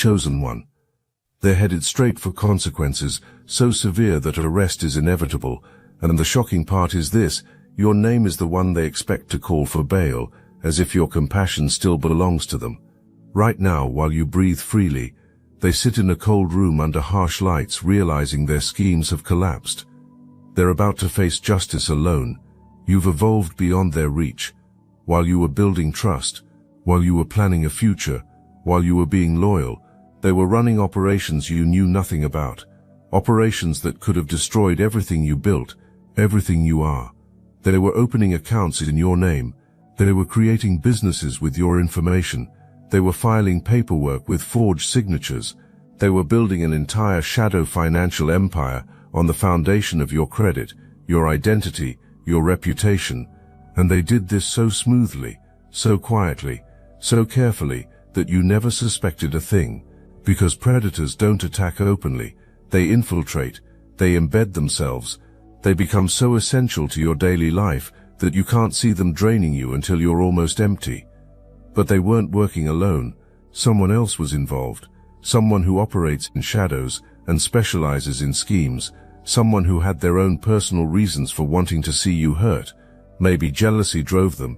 chosen one. They're headed straight for consequences so severe that arrest is inevitable, and the shocking part is this: your name is the one they expect to call for bail, as if your compassion still belongs to them. Right now, while you breathe freely, they sit in a cold room under harsh lights, realizing their schemes have collapsed. They're about to face justice alone. You've evolved beyond their reach. While you were building trust, while you were planning a future, while you were being loyal, they were running operations you knew nothing about. Operations that could have destroyed everything you built, everything you are. They were opening accounts in your name. They were creating businesses with your information. They were filing paperwork with forged signatures. They were building an entire shadow financial empire on the foundation of your credit, your identity, your reputation. And they did this so smoothly, so quietly, so carefully, that you never suspected a thing. Because predators don't attack openly. They infiltrate. They embed themselves. They become so essential to your daily life that you can't see them draining you until you're almost empty. But they weren't working alone. Someone else was involved. Someone who operates in shadows and specializes in schemes. Someone who had their own personal reasons for wanting to see you hurt. Maybe jealousy drove them.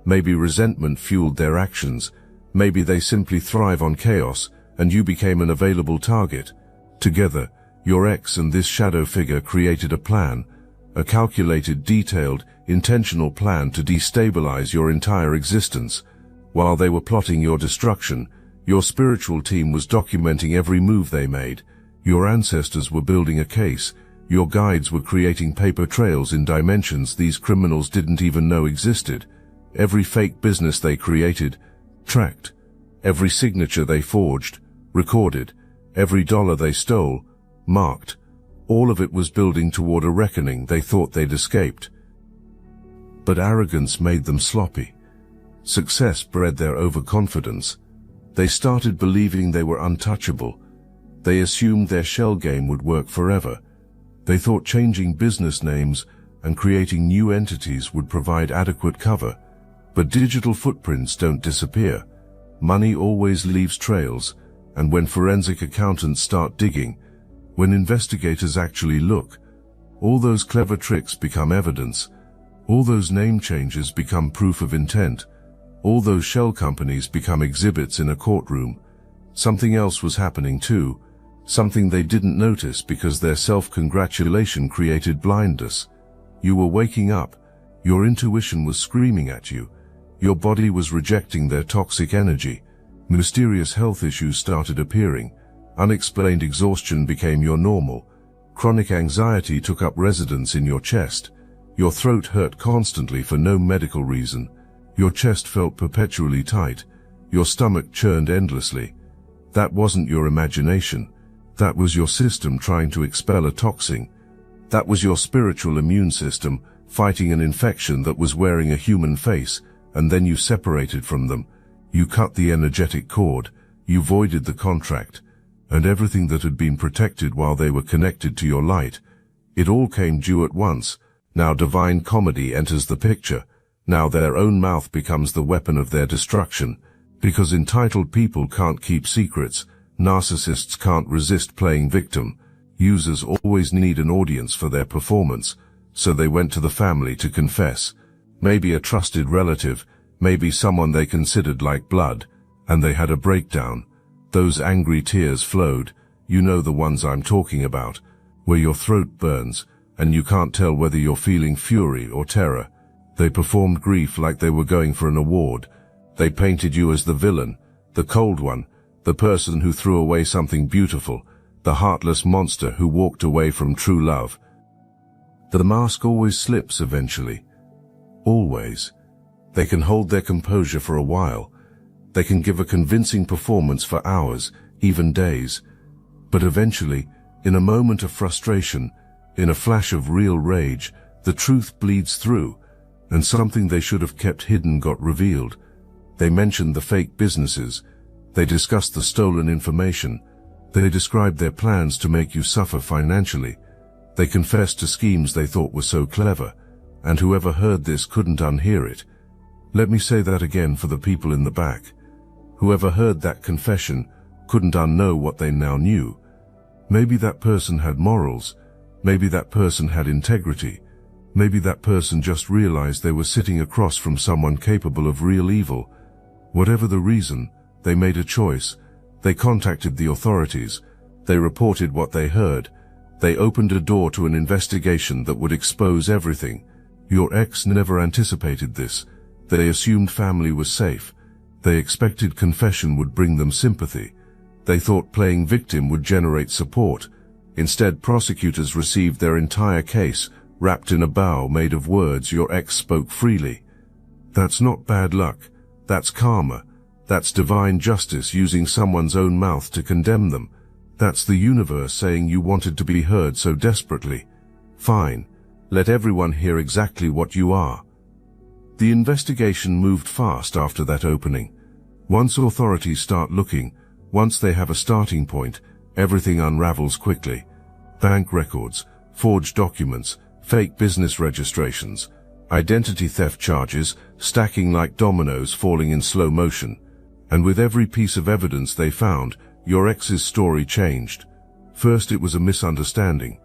Maybe resentment fueled their actions. Maybe they simply thrive on chaos, and you became an available target. Together, your ex and this shadow figure created a plan, a calculated, detailed, intentional plan to destabilize your entire existence. While they were plotting your destruction, your spiritual team was documenting every move they made. Your ancestors were building a case. Your guides were creating paper trails in dimensions these criminals didn't even know existed. Every fake business they created, tracked. Every signature they forged, recorded. Every dollar they stole, marked. All of it was building toward a reckoning they thought they'd escaped. But arrogance made them sloppy. Success bred their overconfidence. They started believing they were untouchable. They assumed their shell game would work forever. They thought changing business names and creating new entities would provide adequate cover. But digital footprints don't disappear. Money always leaves trails, and when forensic accountants start digging, when investigators actually look, all those clever tricks become evidence. All those name changes become proof of intent. All those shell companies become exhibits in a courtroom. Something else was happening too, something they didn't notice because their self-congratulation created blindness. You were waking up. Your intuition was screaming at you. Your body was rejecting their toxic energy. Mysterious health issues started appearing. Unexplained exhaustion became your normal. Chronic anxiety took up residence in your chest. Your throat hurt constantly for no medical reason. Your chest felt perpetually tight. Your stomach churned endlessly. That wasn't your imagination. That was your system trying to expel a toxin. That was your spiritual immune system fighting an infection that was wearing a human face, and then you separated from them. You cut the energetic cord. You voided the contract. And everything that had been protected while they were connected to your light. It all came due at once. Now divine comedy enters the picture. Now their own mouth becomes the weapon of their destruction. Because entitled people can't keep secrets, narcissists can't resist playing victim. Users always need an audience for their performance, so they went to the family to confess. Maybe a trusted relative, maybe someone they considered like blood, and they had a breakdown. Those angry tears flowed, you know the ones I'm talking about, where your throat burns, and you can't tell whether you're feeling fury or terror. They performed grief like they were going for an award. They painted you as the villain, the cold one, the person who threw away something beautiful, the heartless monster who walked away from true love. The mask always slips eventually. Always. They can hold their composure for a while. They can give a convincing performance for hours, even days. But eventually, in a moment of frustration, in a flash of real rage, the truth bleeds through, and something they should have kept hidden got revealed. They mentioned the fake businesses. They discussed the stolen information. They described their plans to make you suffer financially. They confessed to schemes they thought were so clever, and whoever heard this couldn't unhear it. Let me say that again for the people in the back. Whoever heard that confession couldn't unknow what they now knew. Maybe that person had morals. Maybe that person had integrity. Maybe that person just realized they were sitting across from someone capable of real evil. Whatever the reason, they made a choice. They contacted the authorities. They reported what they heard. They opened a door to an investigation that would expose everything. Your ex never anticipated this. They assumed family was safe. They expected confession would bring them sympathy. They thought playing victim would generate support. Instead, prosecutors received their entire case wrapped in a bow made of words your ex spoke freely. That's not bad luck. That's karma. That's divine justice using someone's own mouth to condemn them. That's the universe saying you wanted to be heard so desperately. Fine. Let everyone hear exactly what you are. The investigation moved fast after that opening. Once authorities start looking, once they have a starting point, everything unravels quickly. Bank records, forged documents, fake business registrations, identity theft charges, stacking like dominoes falling in slow motion. And with every piece of evidence they found, your ex's story changed. First it was a misunderstanding.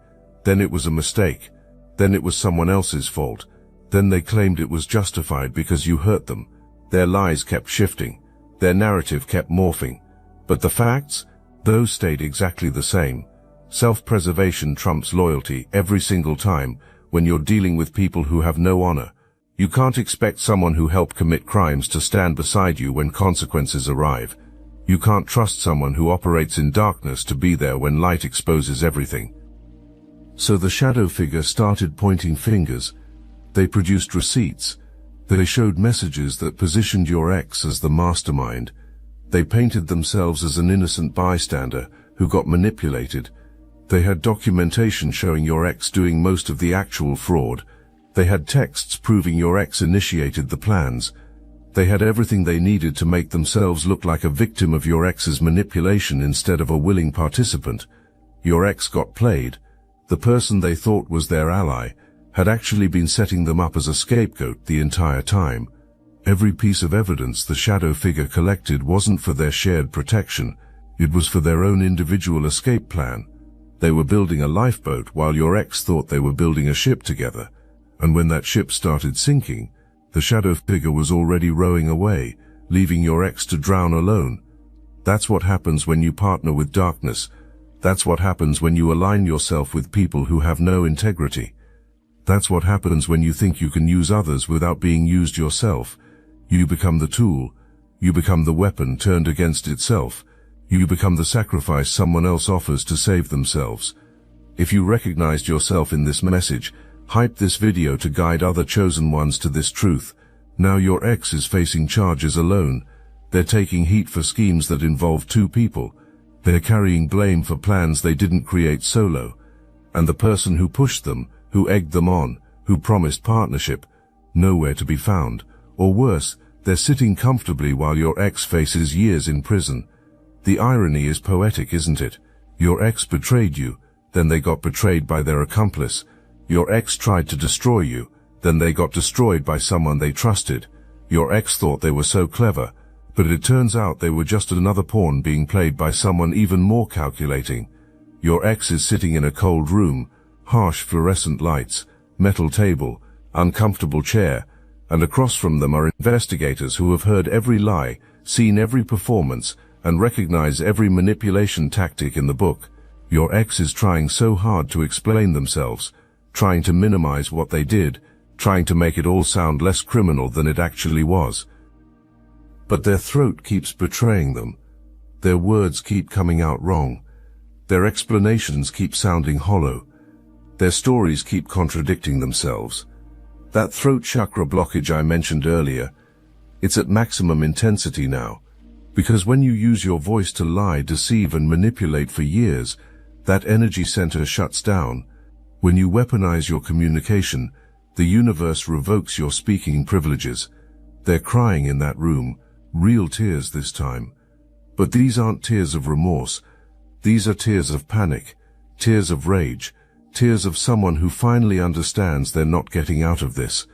Then it was a mistake. Then it was someone else's fault. Then they claimed it was justified because you hurt them. Their lies kept shifting. Their narrative kept morphing. But the facts? Those stayed exactly the same. Self-preservation trumps loyalty every single time when you're dealing with people who have no honor. You can't expect someone who helped commit crimes to stand beside you when consequences arrive. You can't trust someone who operates in darkness to be there when light exposes everything. So the shadow figure started pointing fingers. They produced receipts. They showed messages that positioned your ex as the mastermind. They painted themselves as an innocent bystander who got manipulated. They had documentation showing your ex doing most of the actual fraud. They had texts proving your ex initiated the plans. They had everything they needed to make themselves look like a victim of your ex's manipulation instead of a willing participant. Your ex got played. The person they thought was their ally had actually been setting them up as a scapegoat the entire time. Every piece of evidence the shadow figure collected wasn't for their shared protection. It was for their own individual escape plan. They were building a lifeboat while your ex thought they were building a ship together. And when that ship started sinking, the shadow figure was already rowing away, leaving your ex to drown alone. That's what happens when you partner with darkness. That's what happens when you align yourself with people who have no integrity. That's what happens when you think you can use others without being used yourself. You become the tool. You become the weapon turned against itself. You become the sacrifice someone else offers to save themselves. If you recognized yourself in this message, hype this video to guide other chosen ones to this truth. Now your ex is facing charges alone. They're taking heat for schemes that involve two people. They're carrying blame for plans they didn't create solo. And the person who pushed them, who egged them on, who promised partnership, nowhere to be found. Or worse, they're sitting comfortably while your ex faces years in prison. The irony is poetic, isn't it? Your ex betrayed you, then they got betrayed by their accomplice. Your ex tried to destroy you, then they got destroyed by someone they trusted. Your ex thought they were so clever, but it turns out they were just another pawn being played by someone even more calculating. Your ex is sitting in a cold room, harsh fluorescent lights, metal table, uncomfortable chair, and across from them are investigators who have heard every lie, seen every performance, and recognize every manipulation tactic in the book. Your ex is trying so hard to explain themselves, trying to minimize what they did, trying to make it all sound less criminal than it actually was. But their throat keeps betraying them. Their words keep coming out wrong. Their explanations keep sounding hollow. Their stories keep contradicting themselves. That throat chakra blockage I mentioned earlier, it's at maximum intensity now. Because when you use your voice to lie, deceive, and manipulate for years, that energy center shuts down. When you weaponize your communication, the universe revokes your speaking privileges. They're crying in that room, real tears this time. But these aren't tears of remorse. These are tears of panic, tears of rage, tears of someone who finally understands they're not getting out of this.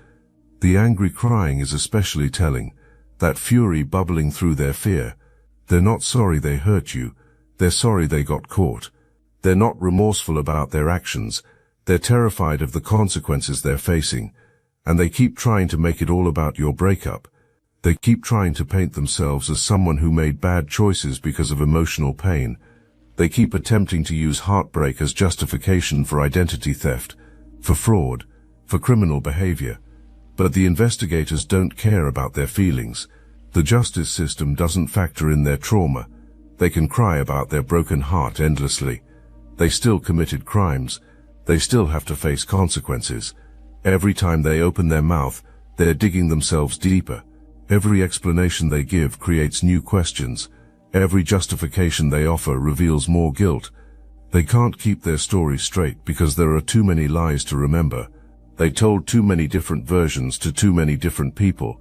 The angry crying is especially telling, that fury bubbling through their fear. They're not sorry they hurt you. They're sorry they got caught. They're not remorseful about their actions. They're terrified of the consequences they're facing. And they keep trying to make it all about your breakup. They keep trying to paint themselves as someone who made bad choices because of emotional pain. They keep attempting to use heartbreak as justification for identity theft, for fraud, for criminal behavior. But the investigators don't care about their feelings. The justice system doesn't factor in their trauma. They can cry about their broken heart endlessly. They still committed crimes. They still have to face consequences. Every time they open their mouth, they're digging themselves deeper. Every explanation they give creates new questions. Every justification they offer reveals more guilt. They can't keep their story straight because there are too many lies to remember. They told too many different versions to too many different people.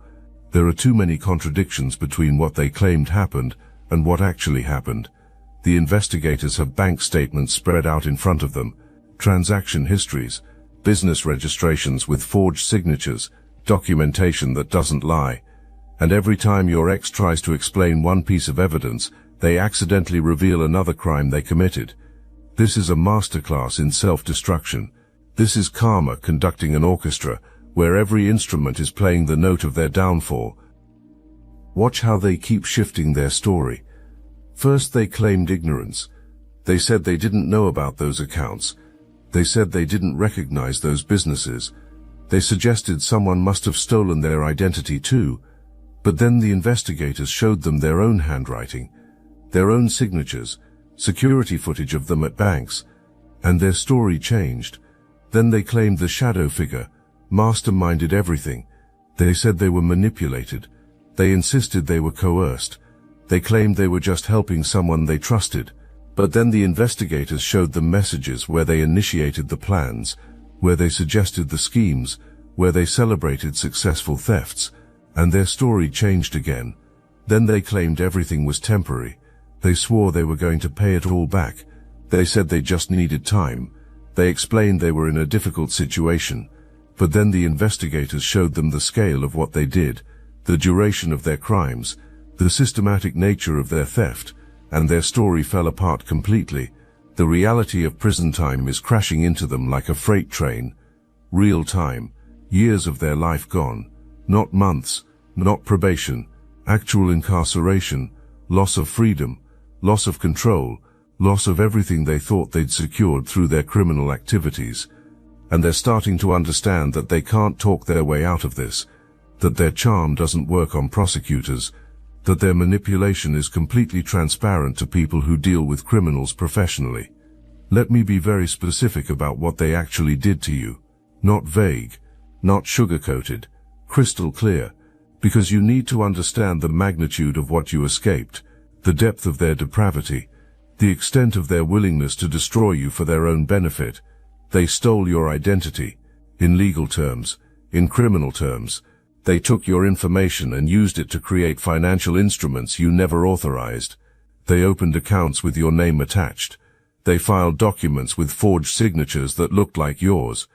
There are too many contradictions between what they claimed happened and what actually happened. The investigators have bank statements spread out in front of them, transaction histories, business registrations with forged signatures, documentation that doesn't lie. And every time your ex tries to explain one piece of evidence, they accidentally reveal another crime they committed. This is a masterclass in self-destruction. This is karma conducting an orchestra, where every instrument is playing the note of their downfall. Watch how they keep shifting their story. First they claimed ignorance. They said they didn't know about those accounts. They said they didn't recognize those businesses. They suggested someone must have stolen their identity too. But then the investigators showed them their own handwriting, their own signatures, security footage of them at banks, and their story changed. Then they claimed the shadow figure masterminded everything. They said they were manipulated. They insisted they were coerced. They claimed they were just helping someone they trusted. But then the investigators showed them messages where they initiated the plans, where they suggested the schemes, where they celebrated successful thefts. And their story changed again. Then they claimed everything was temporary. They swore they were going to pay it all back. They said they just needed time. They explained they were in a difficult situation. But then the investigators showed them the scale of what they did, the duration of their crimes, the systematic nature of their theft, and their story fell apart completely. The reality of prison time is crashing into them like a freight train. Real time, years of their life gone. Not months, not probation, actual incarceration, loss of freedom, loss of control, loss of everything they thought they'd secured through their criminal activities. And they're starting to understand that they can't talk their way out of this, that their charm doesn't work on prosecutors, that their manipulation is completely transparent to people who deal with criminals professionally. Let me be very specific about what they actually did to you. Not vague, not sugar-coated, crystal clear, because you need to understand the magnitude of what you escaped, the depth of their depravity, the extent of their willingness to destroy you for their own benefit. They stole your identity, in legal terms, in criminal terms. They took your information and used it to create financial instruments you never authorized. They opened accounts with your name attached. They filed documents with forged signatures that looked like yours.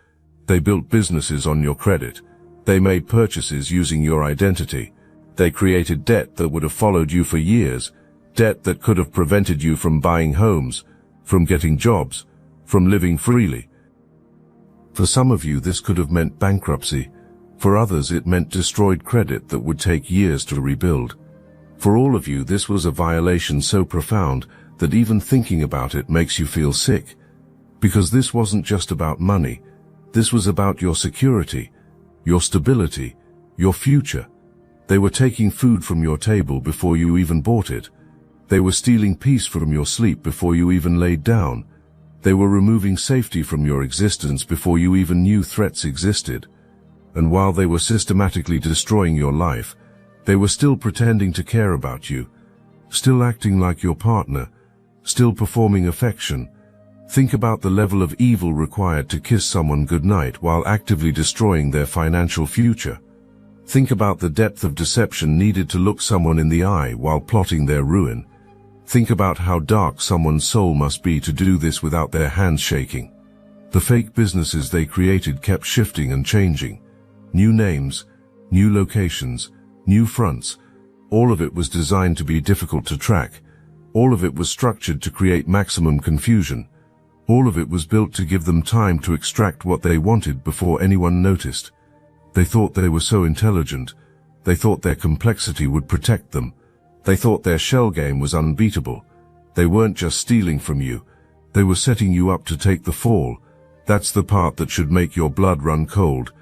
They built businesses on your credit. They made purchases using your identity. They created debt that would have followed you for years, debt that could have prevented you from buying homes, from getting jobs, from living freely. For some of you, this could have meant bankruptcy. For others, it meant destroyed credit that would take years to rebuild. For all of you, this was a violation so profound that even thinking about it makes you feel sick. Because this wasn't just about money. This was about your security, your stability, your future. They were taking food from your table before you even bought it. They were stealing peace from your sleep before you even laid down. They were removing safety from your existence before you even knew threats existed. And while they were systematically destroying your life, they were still pretending to care about you, still acting like your partner, still performing affection. Think about the level of evil required to kiss someone goodnight while actively destroying their financial future. Think about the depth of deception needed to look someone in the eye while plotting their ruin. Think about how dark someone's soul must be to do this without their hands shaking. The fake businesses they created kept shifting and changing. New names, new locations, new fronts. All of it was designed to be difficult to track. All of it was structured to create maximum confusion. All of it was built to give them time to extract what they wanted before anyone noticed. They thought they were so intelligent. They thought their complexity would protect them. They thought their shell game was unbeatable. They weren't just stealing from you. They were setting you up to take the fall. That's the part that should make your blood run cold.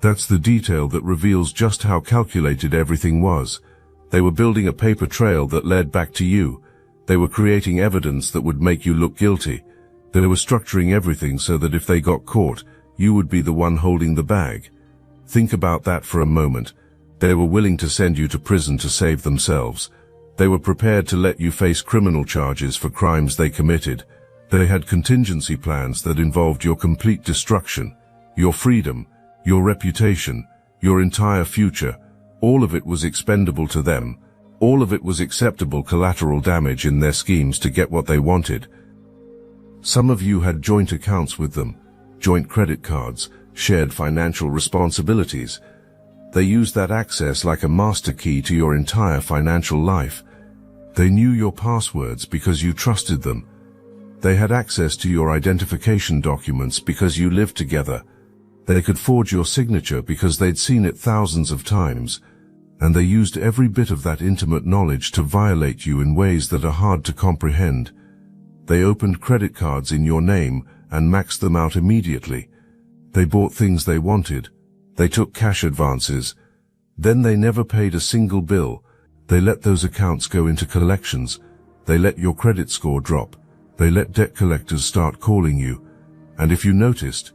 That's the detail that reveals just how calculated everything was. They were building a paper trail that led back to you. They were creating evidence that would make you look guilty. They were structuring everything so that if they got caught, you would be the one holding the bag. Think about that for a moment. They were willing to send you to prison to save themselves. They were prepared to let you face criminal charges for crimes they committed. They had contingency plans that involved your complete destruction, your freedom, your reputation, your entire future. All of it was expendable to them. All of it was acceptable collateral damage in their schemes to get what they wanted. Some of you had joint accounts with them, joint credit cards, shared financial responsibilities. They used that access like a master key to your entire financial life. They knew your passwords because you trusted them. They had access to your identification documents because you lived together. They could forge your signature because they'd seen it thousands of times. And they used every bit of that intimate knowledge to violate you in ways that are hard to comprehend. They opened credit cards in your name and maxed them out immediately. They bought things they wanted. They took cash advances. Then they never paid a single bill. They let those accounts go into collections. They let your credit score drop. They let debt collectors start calling you. And if you noticed,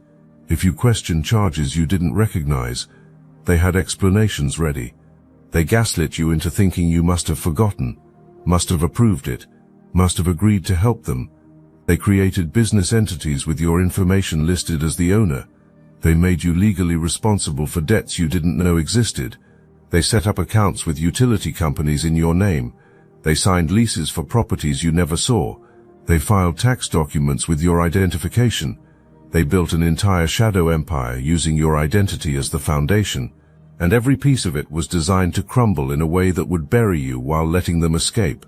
if you questioned charges you didn't recognize, they had explanations ready. They gaslit you into thinking you must have forgotten, must have approved it, must have agreed to help them. They created business entities with your information listed as the owner. They made you legally responsible for debts you didn't know existed. They set up accounts with utility companies in your name. They signed leases for properties you never saw. They filed tax documents with your identification. They built an entire shadow empire using your identity as the foundation. And every piece of it was designed to crumble in a way that would bury you while letting them escape.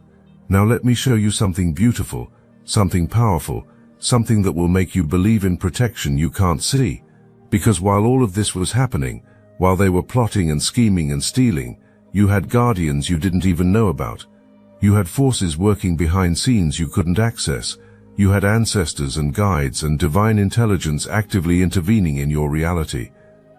Now let me show you something beautiful, something powerful, something that will make you believe in protection you can't see. Because while all of this was happening, while they were plotting and scheming and stealing, you had guardians you didn't even know about. You had forces working behind scenes you couldn't access. You had ancestors and guides and divine intelligence actively intervening in your reality.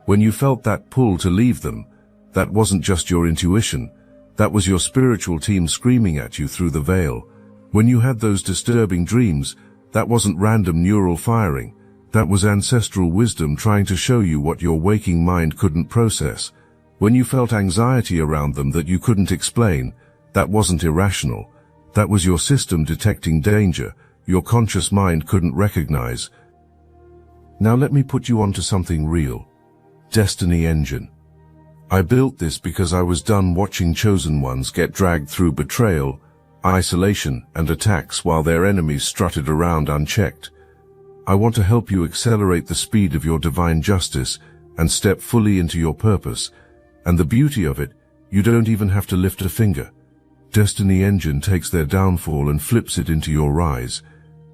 When you felt that pull to leave them, that wasn't just your intuition. That was your spiritual team screaming at you through the veil. When you had those disturbing dreams, that wasn't random neural firing. That was ancestral wisdom trying to show you what your waking mind couldn't process. When you felt anxiety around them that you couldn't explain, that wasn't irrational. That was your system detecting danger your conscious mind couldn't recognize. Now let me put you onto something real. Destiny Engine. I built this because I was done watching chosen ones get dragged through betrayal, isolation, and attacks while their enemies strutted around unchecked. I want to help you accelerate the speed of your divine justice and step fully into your purpose. And the beauty of it, you don't even have to lift a finger. Destiny Engine takes their downfall and flips it into your rise.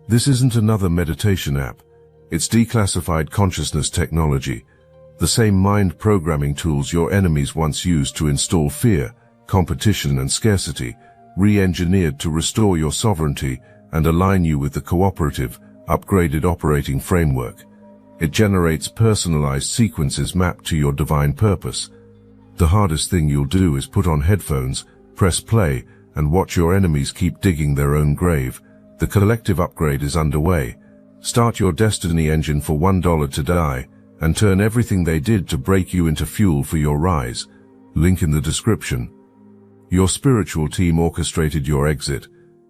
This isn't another meditation app. It's declassified consciousness technology. The same mind programming tools your enemies once used to install fear, competition, and scarcity, re-engineered to restore your sovereignty and align you with the cooperative, upgraded operating framework. It generates personalized sequences mapped to your divine purpose. The hardest thing you'll do is put on headphones, press play, and watch your enemies keep digging their own grave. The collective upgrade is underway. Start your Destiny Engine for $1 to die, and turn everything they did to break you into fuel for your rise. Link in the description. Your spiritual team orchestrated your exit.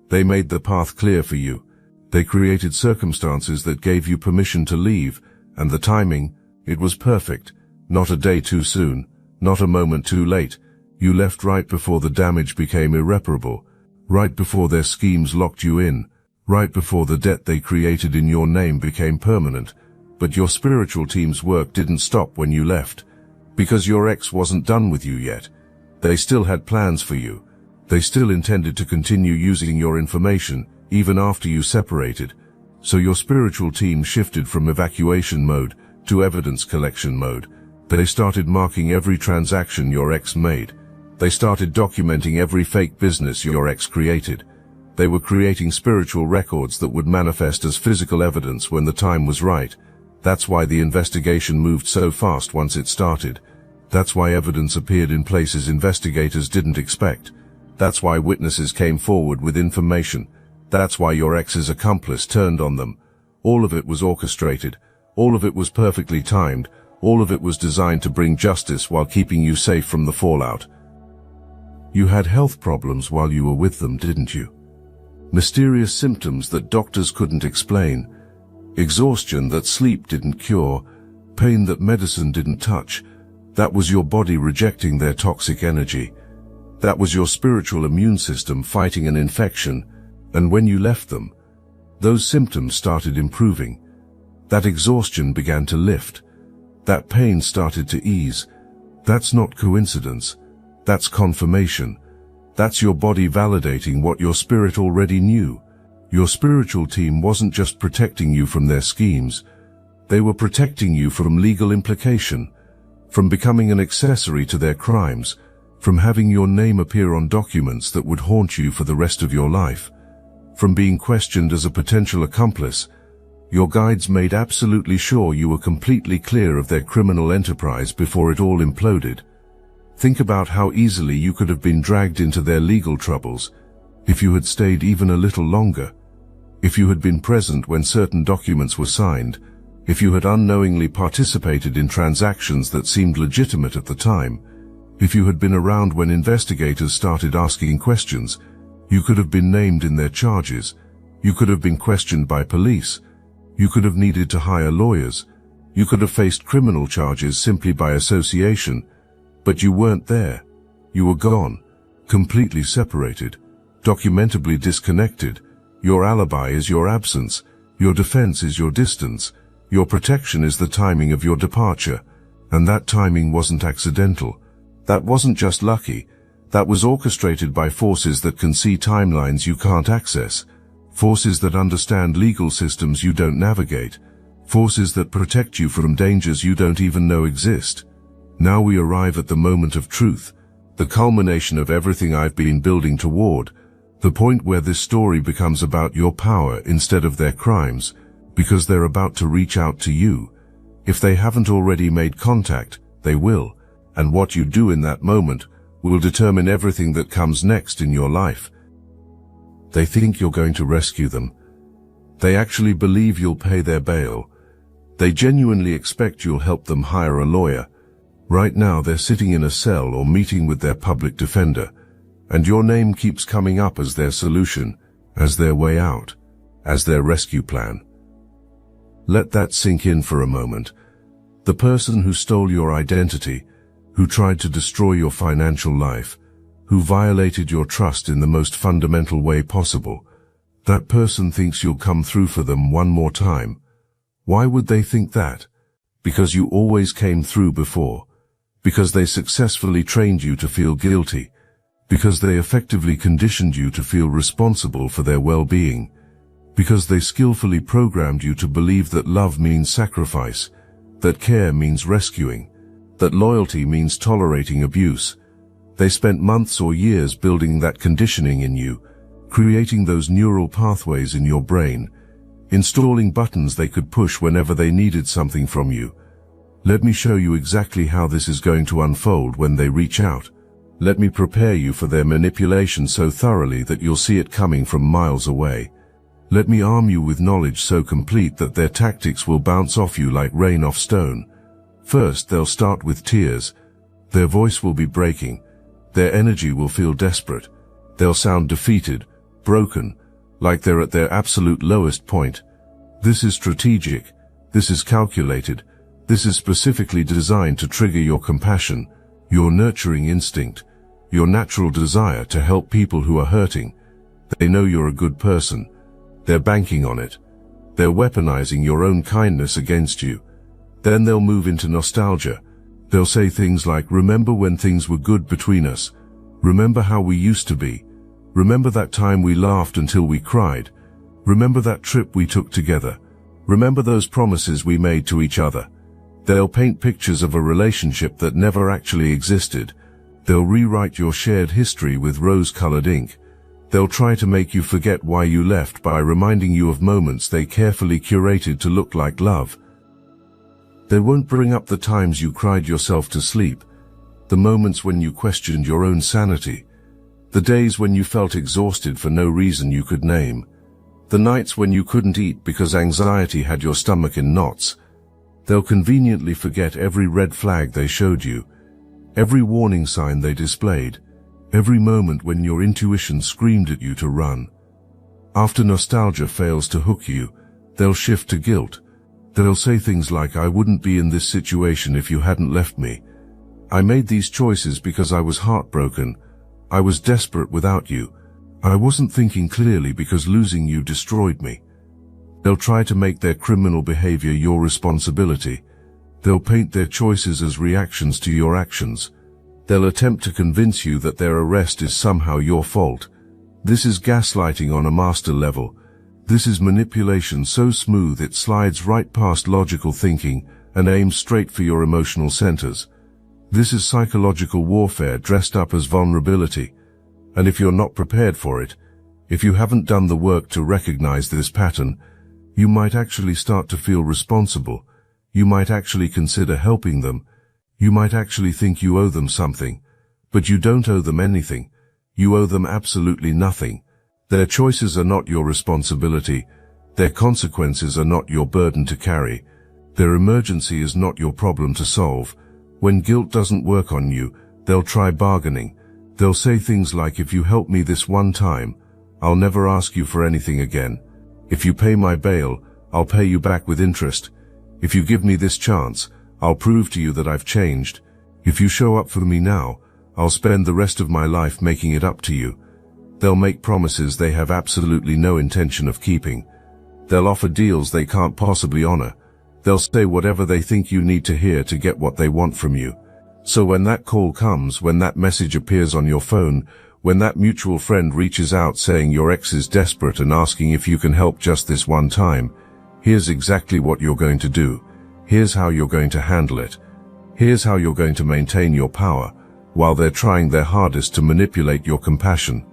They made the path clear for you. They created circumstances that gave you permission to leave, and the timing, it was perfect. Not a day too soon, not a moment too late. You left right before the damage became irreparable, right before their schemes locked you in, right before the debt they created in your name became permanent. But your spiritual team's work didn't stop when you left, because your ex wasn't done with you yet. They still had plans for you. They still intended to continue using your information, even after you separated. So your spiritual team shifted from evacuation mode to evidence collection mode. They started marking every transaction your ex made. They started documenting every fake business your ex created. They were creating spiritual records that would manifest as physical evidence when the time was right. That's why the investigation moved so fast once it started. That's why evidence appeared in places investigators didn't expect. That's why witnesses came forward with information. That's why your ex's accomplice turned on them. All of it was orchestrated. All of it was perfectly timed. All of it was designed to bring justice while keeping you safe from the fallout. You had health problems while you were with them, didn't you? Mysterious symptoms that doctors couldn't explain. Exhaustion that sleep didn't cure. Pain that medicine didn't touch. That was your body rejecting their toxic energy. That was your spiritual immune system fighting an infection. And when you left them, those symptoms started improving. That exhaustion began to lift. That pain started to ease. That's not coincidence. That's confirmation. That's your body validating what your spirit already knew. Your spiritual team wasn't just protecting you from their schemes. They were protecting you from legal implication, from becoming an accessory to their crimes, from having your name appear on documents that would haunt you for the rest of your life, from being questioned as a potential accomplice. Your guides made absolutely sure you were completely clear of their criminal enterprise before it all imploded. Think about how easily you could have been dragged into their legal troubles if you had stayed even a little longer, if you had been present when certain documents were signed, if you had unknowingly participated in transactions that seemed legitimate at the time, if you had been around when investigators started asking questions. You could have been named in their charges. You could have been questioned by police. You could have needed to hire lawyers. You could have faced criminal charges simply by association. But you weren't there. You were gone, completely separated, documentably disconnected. Your alibi is your absence. Your defense is your distance. Your protection is the timing of your departure. And that timing wasn't accidental. That wasn't just lucky. That was orchestrated by forces that can see timelines you can't access, forces that understand legal systems you don't navigate, forces that protect you from dangers you don't even know exist. Now we arrive at the moment of truth, the culmination of everything I've been building toward, the point where this story becomes about your power instead of their crimes, because they're about to reach out to you. If they haven't already made contact, they will, and what you do in that moment will determine everything that comes next in your life. They think you're going to rescue them. They actually believe you'll pay their bail. They genuinely expect you'll help them hire a lawyer. Right now they're sitting in a cell or meeting with their public defender, and your name keeps coming up as their solution, as their way out, as their rescue plan. Let that sink in for a moment. The person who stole your identity, who tried to destroy your financial life, who violated your trust in the most fundamental way possible, that person thinks you'll come through for them one more time. Why would they think that? Because you always came through before. Because they successfully trained you to feel guilty. Because they effectively conditioned you to feel responsible for their well-being. Because they skillfully programmed you to believe that love means sacrifice, that care means rescuing, that loyalty means tolerating abuse. They spent months or years building that conditioning in you, creating those neural pathways in your brain, installing buttons they could push whenever they needed something from you. Let me show you exactly how this is going to unfold when they reach out. Let me prepare you for their manipulation so thoroughly that you'll see it coming from miles away. Let me arm you with knowledge so complete that their tactics will bounce off you like rain off stone. First, they'll start with tears. Their voice will be breaking. Their energy will feel desperate. They'll sound defeated, broken, like they're at their absolute lowest point. This is strategic. This is calculated. This is specifically designed to trigger your compassion, your nurturing instinct, your natural desire to help people who are hurting. They know you're a good person. They're banking on it. They're weaponizing your own kindness against you. Then they'll move into nostalgia. They'll say things like, remember when things were good between us? Remember how we used to be. Remember that time we laughed until we cried. Remember that trip we took together. Remember those promises we made to each other. They'll paint pictures of a relationship that never actually existed. They'll rewrite your shared history with rose-colored ink. They'll try to make you forget why you left by reminding you of moments they carefully curated to look like love. They won't bring up the times you cried yourself to sleep, the moments when you questioned your own sanity, the days when you felt exhausted for no reason you could name, the nights when you couldn't eat because anxiety had your stomach in knots. They'll conveniently forget every red flag they showed you, every warning sign they displayed, every moment when your intuition screamed at you to run. After nostalgia fails to hook you, they'll shift to guilt. They'll say things like, "I wouldn't be in this situation if you hadn't left me. I made these choices because I was heartbroken. I was desperate without you. I wasn't thinking clearly because losing you destroyed me." They'll try to make their criminal behavior your responsibility. They'll paint their choices as reactions to your actions. They'll attempt to convince you that their arrest is somehow your fault. This is gaslighting on a master level. This is manipulation so smooth it slides right past logical thinking and aims straight for your emotional centers. This is psychological warfare dressed up as vulnerability. And if you're not prepared for it, if you haven't done the work to recognize this pattern, you might actually start to feel responsible. You might actually consider helping them. You might actually think you owe them something. But you don't owe them anything. You owe them absolutely nothing. Their choices are not your responsibility. Their consequences are not your burden to carry. Their emergency is not your problem to solve. When guilt doesn't work on you, they'll try bargaining. They'll say things like, "If you help me this one time, I'll never ask you for anything again. If you pay my bail, I'll pay you back with interest. If you give me this chance, I'll prove to you that I've changed. If you show up for me now, I'll spend the rest of my life making it up to you." They'll make promises they have absolutely no intention of keeping. They'll offer deals they can't possibly honor. They'll say whatever they think you need to hear to get what they want from you. So when that call comes, when that message appears on your phone, when that mutual friend reaches out saying your ex is desperate and asking if you can help just this one time, here's exactly what you're going to do. Here's how you're going to handle it. Here's how you're going to maintain your power, while they're trying their hardest to manipulate your compassion.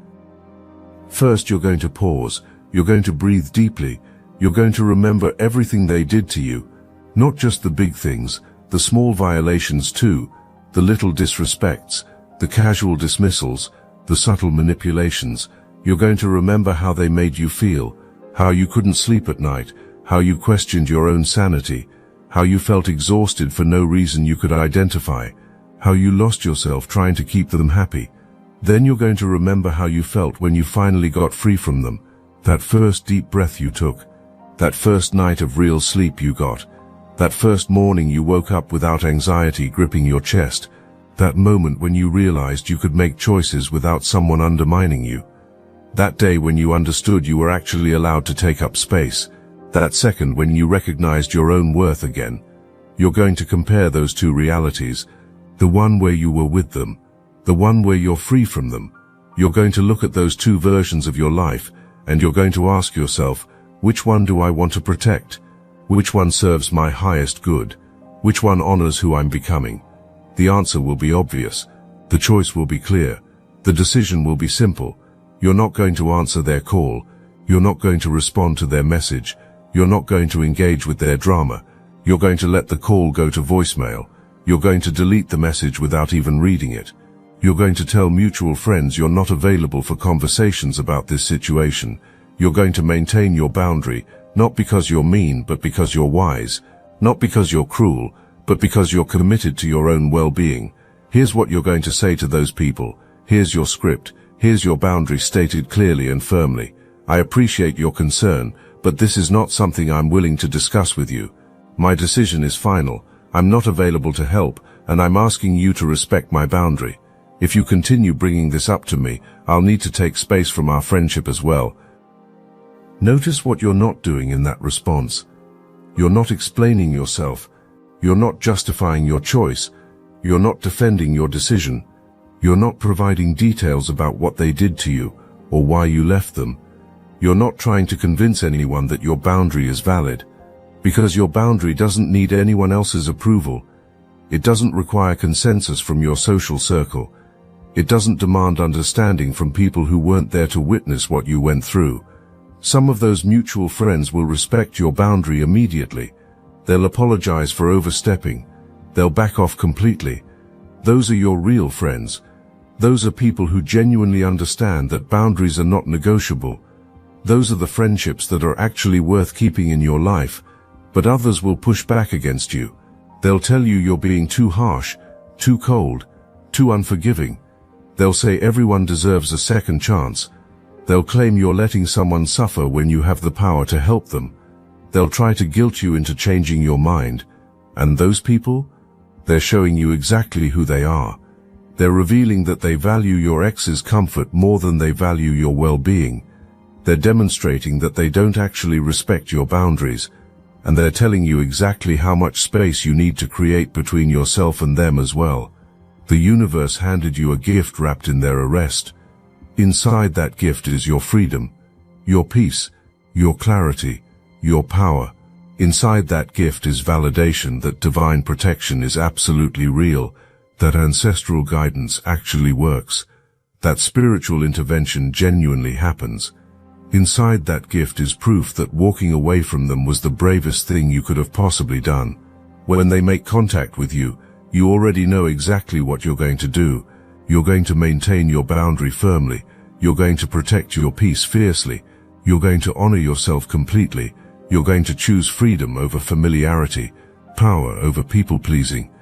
First, you're going to pause. You're going to breathe deeply. You're going to remember everything they did to you. Not just the big things, the small violations too, the little disrespects, the casual dismissals, the subtle manipulations. You're going to remember how they made you feel, how you couldn't sleep at night, how you questioned your own sanity, how you felt exhausted for no reason you could identify, how you lost yourself trying to keep them happy. Then you're going to remember how you felt when you finally got free from them, that first deep breath you took, that first night of real sleep you got, that first morning you woke up without anxiety gripping your chest, that moment when you realized you could make choices without someone undermining you, that day when you understood you were actually allowed to take up space, that second when you recognized your own worth again. You're going to compare those two realities, the one where you were with them, the one where you're free from them. You're going to look at those two versions of your life, and you're going to ask yourself, which one do I want to protect? Which one serves my highest good? Which one honors who I'm becoming? The answer will be obvious. The choice will be clear. The decision will be simple. You're not going to answer their call. You're not going to respond to their message. You're not going to engage with their drama. You're going to let the call go to voicemail. You're going to delete the message without even reading it. You're going to tell mutual friends you're not available for conversations about this situation. You're going to maintain your boundary, not because you're mean, but because you're wise. Not because you're cruel, but because you're committed to your own well-being. Here's what you're going to say to those people. Here's your script. Here's your boundary stated clearly and firmly. I appreciate your concern, but this is not something I'm willing to discuss with you. My decision is final. I'm not available to help, and I'm asking you to respect my boundary. If you continue bringing this up to me, I'll need to take space from our friendship as well. Notice what you're not doing in that response. You're not explaining yourself. You're not justifying your choice. You're not defending your decision. You're not providing details about what they did to you or why you left them. You're not trying to convince anyone that your boundary is valid, because your boundary doesn't need anyone else's approval. It doesn't require consensus from your social circle. It doesn't demand understanding from people who weren't there to witness what you went through. Some of those mutual friends will respect your boundary immediately. They'll apologize for overstepping. They'll back off completely. Those are your real friends. Those are people who genuinely understand that boundaries are not negotiable. Those are the friendships that are actually worth keeping in your life. But others will push back against you. They'll tell you you're being too harsh, too cold, too unforgiving. They'll say everyone deserves a second chance. They'll claim you're letting someone suffer when you have the power to help them. They'll try to guilt you into changing your mind. And those people? They're showing you exactly who they are. They're revealing that they value your ex's comfort more than they value your well-being. They're demonstrating that they don't actually respect your boundaries. And they're telling you exactly how much space you need to create between yourself and them as well. The universe handed you a gift wrapped in their arrest. Inside that gift is your freedom, your peace, your clarity, your power. Inside that gift is validation that divine protection is absolutely real, that ancestral guidance actually works, that spiritual intervention genuinely happens. Inside that gift is proof that walking away from them was the bravest thing you could have possibly done. When they make contact with you, you already know exactly what you're going to do. You're going to maintain your boundary firmly. You're going to protect your peace fiercely. You're going to honor yourself completely. You're going to choose freedom over familiarity, power over people-pleasing,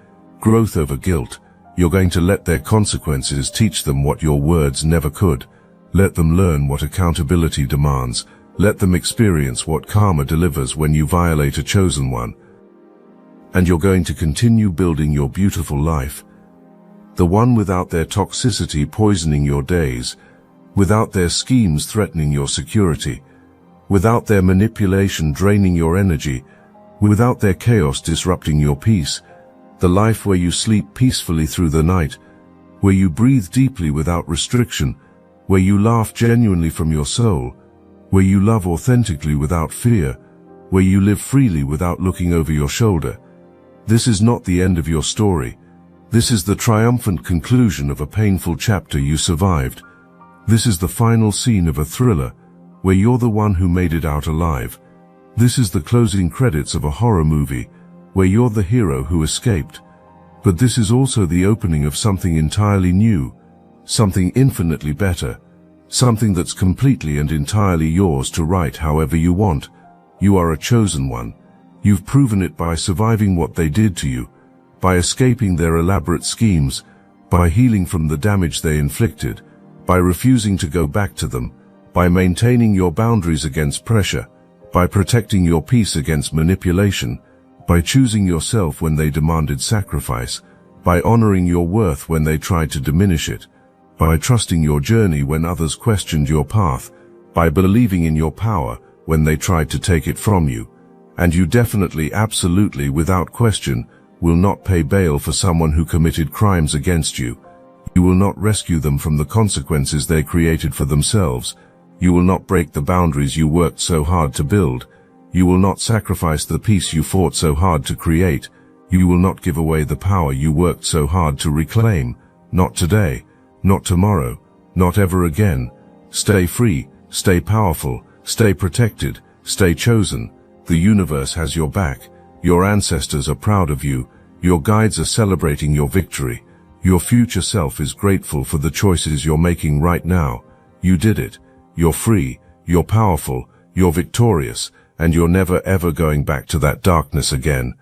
growth over guilt. You're going to let their consequences teach them what your words never could. Let them learn what accountability demands. Let them experience what karma delivers when you violate a chosen one. And you're going to continue building your beautiful life. The one without their toxicity poisoning your days, without their schemes threatening your security, without their manipulation draining your energy, without their chaos disrupting your peace. The life where you sleep peacefully through the night, where you breathe deeply without restriction, where you laugh genuinely from your soul, where you love authentically without fear, where you live freely without looking over your shoulder. This is not the end of your story. This is the triumphant conclusion of a painful chapter you survived. This is the final scene of a thriller, where you're the one who made it out alive. This is the closing credits of a horror movie, where you're the hero who escaped. But this is also the opening of something entirely new, something infinitely better, something that's completely and entirely yours to write however you want. You are a chosen one. You've proven it by surviving what they did to you, by escaping their elaborate schemes, by healing from the damage they inflicted, by refusing to go back to them, by maintaining your boundaries against pressure, by protecting your peace against manipulation, by choosing yourself when they demanded sacrifice, by honoring your worth when they tried to diminish it, by trusting your journey when others questioned your path, by believing in your power when they tried to take it from you. And you definitely, absolutely, without question, will not pay bail for someone who committed crimes against you. You will not rescue them from the consequences they created for themselves. You will not break the boundaries you worked so hard to build. You will not sacrifice the peace you fought so hard to create. You will not give away the power you worked so hard to reclaim. Not today, not tomorrow, not ever again. Stay free, stay powerful, stay protected, stay chosen. The universe has your back. Your ancestors are proud of you. Your guides are celebrating your victory. Your future self is grateful for the choices you're making right now. You did it. You're free, you're powerful, you're victorious, and you're never ever going back to that darkness again.